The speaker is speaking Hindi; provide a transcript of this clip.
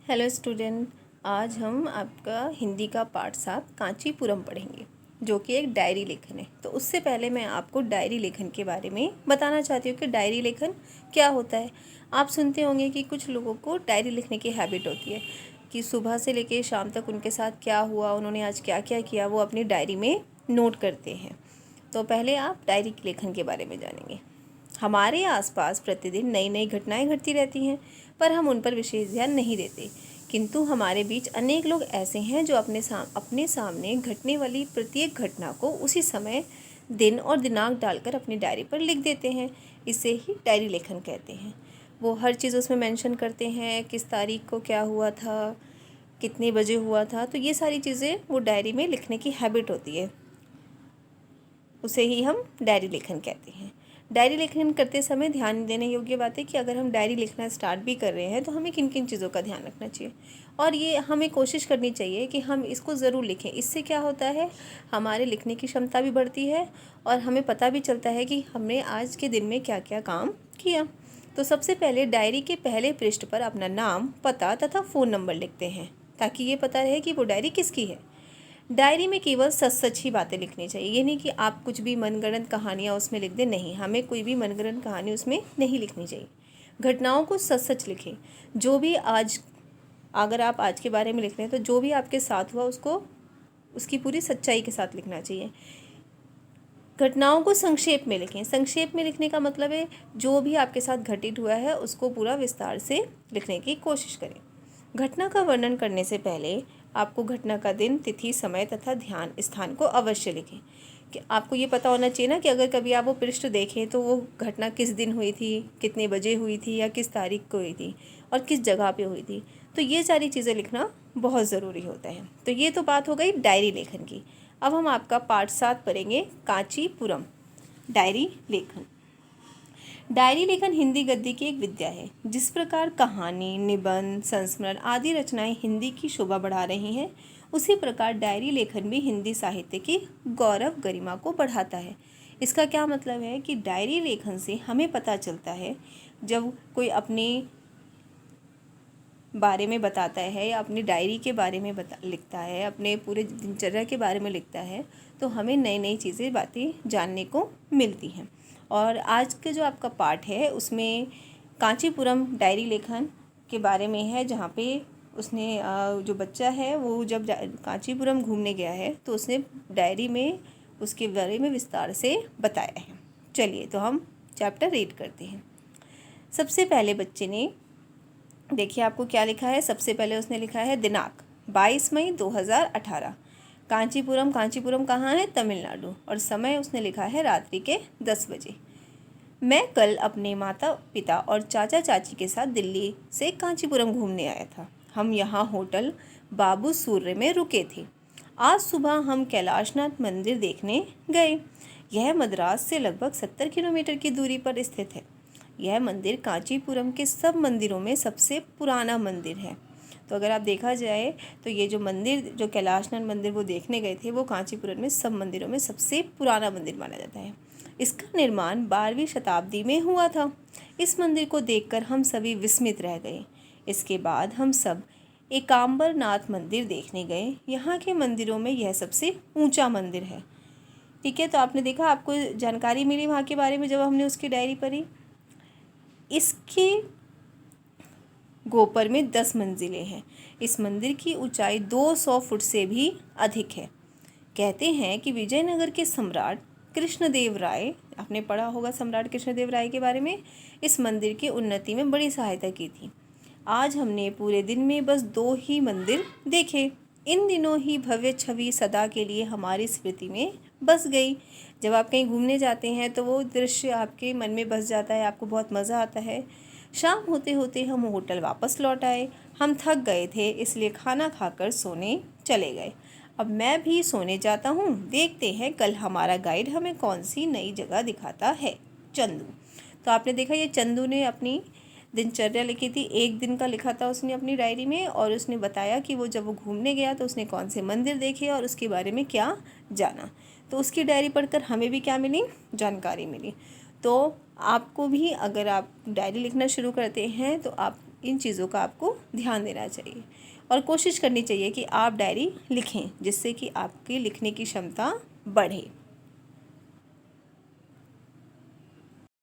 हेलो स्टूडेंट, आज हम आपका हिंदी का पाठ 7 कांचीपुरम पढ़ेंगे, जो कि एक डायरी लेखन है। तो उससे पहले मैं आपको डायरी लेखन के बारे में बताना चाहती हूँ कि डायरी लेखन क्या होता है। आप सुनते होंगे कि कुछ लोगों को डायरी लिखने की हैबिट होती है कि सुबह से लेकर शाम तक उनके साथ क्या हुआ, उन्होंने आज क्या क्या किया, वो अपनी डायरी में नोट करते हैं। तो पहले आप डायरी लेखन के बारे में जानेंगे। हमारे आसपास प्रतिदिन नई नई घटनाएं घटती रहती हैं, पर हम उन पर विशेष ध्यान नहीं देते। किंतु हमारे बीच अनेक लोग ऐसे हैं जो अपने सामने घटने वाली प्रत्येक घटना को उसी समय, दिन और दिनांक डालकर अपनी डायरी पर लिख देते हैं। इसे ही डायरी लेखन कहते हैं। वो हर चीज़ उसमें मेंशन करते हैं, किस तारीख को क्या हुआ था, कितने बजे हुआ था। तो ये सारी चीज़ें वो डायरी में लिखने की हैबिट होती है, उसे ही हम डायरी लेखन कहते हैं। डायरी लेखन करते समय ध्यान देने योग्य बात है कि अगर हम डायरी लिखना स्टार्ट भी कर रहे हैं तो हमें किन किन चीज़ों का ध्यान रखना चाहिए, और ये हमें कोशिश करनी चाहिए कि हम इसको ज़रूर लिखें। इससे क्या होता है, हमारे लिखने की क्षमता भी बढ़ती है और हमें पता भी चलता है कि हमने आज के दिन में क्या क्या काम किया। तो सबसे पहले डायरी के पहले पृष्ठ पर अपना नाम, पता तथा फ़ोन नंबर लिखते हैं, ताकि ये पता रहे कि वो डायरी किसकी है। डायरी में केवल सच सच ही बातें लिखनी चाहिए। ये नहीं कि आप कुछ भी मनगढ़ंत कहानियाँ उसमें लिख दें, नहीं, हमें कोई भी मनगढ़ंत कहानी उसमें नहीं लिखनी चाहिए। घटनाओं को सच सच लिखें। जो भी आज, अगर आप आज के बारे में लिख रहे हैं तो जो भी आपके साथ हुआ उसको उसकी पूरी सच्चाई के साथ लिखना चाहिए। घटनाओं को संक्षेप में लिखें। संक्षेप में लिखने का मतलब है जो भी आपके साथ घटित हुआ है उसको पूरा विस्तार से लिखने की कोशिश करें। घटना का वर्णन करने से पहले आपको घटना का दिन, तिथि, समय तथा ध्यान स्थान को अवश्य लिखें। कि आपको ये पता होना चाहिए ना कि अगर कभी आप वो पृष्ठ देखें तो वो घटना किस दिन हुई थी, कितने बजे हुई थी, या किस तारीख को हुई थी और किस जगह पे हुई थी। तो ये सारी चीज़ें लिखना बहुत ज़रूरी होता है। तो ये तो बात हो गई डायरी लेखन की। अब हम आपका पाठ 7 पढ़ेंगे, कांचीपुरम डायरी लेखन। डायरी लेखन हिंदी गद्य की एक विद्या है। जिस प्रकार कहानी, निबंध, संस्मरण आदि रचनाएं हिंदी की शोभा बढ़ा रही हैं, उसी प्रकार डायरी लेखन भी हिंदी साहित्य की गौरव गरिमा को बढ़ाता है। इसका क्या मतलब है कि डायरी लेखन से हमें पता चलता है, जब कोई अपने बारे में बताता है या अपनी डायरी के बारे में लिखता है, अपने पूरे दिनचर्या के बारे में लिखता है, तो हमें नई नई चीज़ें, बातें जानने को मिलती हैं। और आज के जो आपका पाठ है उसमें कांचीपुरम डायरी लेखन के बारे में है, जहाँ पे उसने जो बच्चा है वो जब कांचीपुरम घूमने गया है तो उसने डायरी में उसके बारे में विस्तार से बताया है। चलिए तो हम चैप्टर रीड करते हैं। सबसे पहले बच्चे ने, देखिए आपको क्या लिखा है। सबसे पहले उसने लिखा है दिनांक 22 मई 2018। कांचीपुरम, कांचीपुरम कहाँ है? तमिलनाडु। और समय उसने लिखा है रात्रि के 10 बजे। मैं कल अपने माता पिता और चाचा चाची के साथ दिल्ली से कांचीपुरम घूमने आया था। हम यहाँ होटल बाबू सूर्य में रुके थे। आज सुबह हम कैलाशनाथ मंदिर देखने गए। यह मद्रास से लगभग 70 किलोमीटर की दूरी पर स्थित है। यह मंदिर कांचीपुरम के सब मंदिरों में सबसे पुराना मंदिर है। तो अगर आप देखा जाए तो ये जो मंदिर, जो कैलाशनाथ मंदिर वो देखने गए थे, वो कांचीपुरम में सब मंदिरों में सबसे पुराना मंदिर माना जाता है। इसका निर्माण 12वीं शताब्दी में हुआ था। इस मंदिर को देखकर हम सभी विस्मित रह गए। इसके बाद हम सब एकांबरनाथ मंदिर देखने गए। यहाँ के मंदिरों में यह सबसे ऊंचा मंदिर है। ठीक है, तो आपने देखा, आपको जानकारी मिली वहाँ के बारे में जब हमने उसकी डायरी पढ़ी। इसके गोपर में 10 मंजिलें हैं। इस मंदिर की ऊंचाई 200 फुट से भी अधिक है। कहते हैं कि विजयनगर के सम्राट कृष्णदेव राय, आपने पढ़ा होगा सम्राट कृष्णदेव राय के बारे में, इस मंदिर की उन्नति में बड़ी सहायता की थी। आज हमने पूरे दिन में बस 2 ही मंदिर देखे। इन दिनों ही भव्य छवि सदा के लिए हमारी स्मृति में बस गई। जब आप कहीं घूमने जाते हैं तो वो दृश्य आपके मन में बस जाता है, आपको बहुत मज़ा आता है। शाम होते होते हम होटल वापस लौट आए। हम थक गए थे, इसलिए खाना खाकर सोने चले गए। अब मैं भी सोने जाता हूँ। देखते हैं कल हमारा गाइड हमें कौन सी नई जगह दिखाता है। चंदू। तो आपने देखा, ये चंदू ने अपनी दिनचर्या लिखी थी, एक दिन का लिखा था उसने अपनी डायरी में, और उसने बताया कि वो जब वो घूमने गया तो उसने कौन से मंदिर देखे और उसके बारे में क्या जाना। तो उसकी डायरी पढ़कर हमें भी क्या मिली? जानकारी मिली। तो आपको भी, अगर आप डायरी लिखना शुरू करते हैं तो आप इन चीज़ों का आपको ध्यान देना चाहिए और कोशिश करनी चाहिए कि आप डायरी लिखें, जिससे कि आपकी लिखने की क्षमता बढ़े।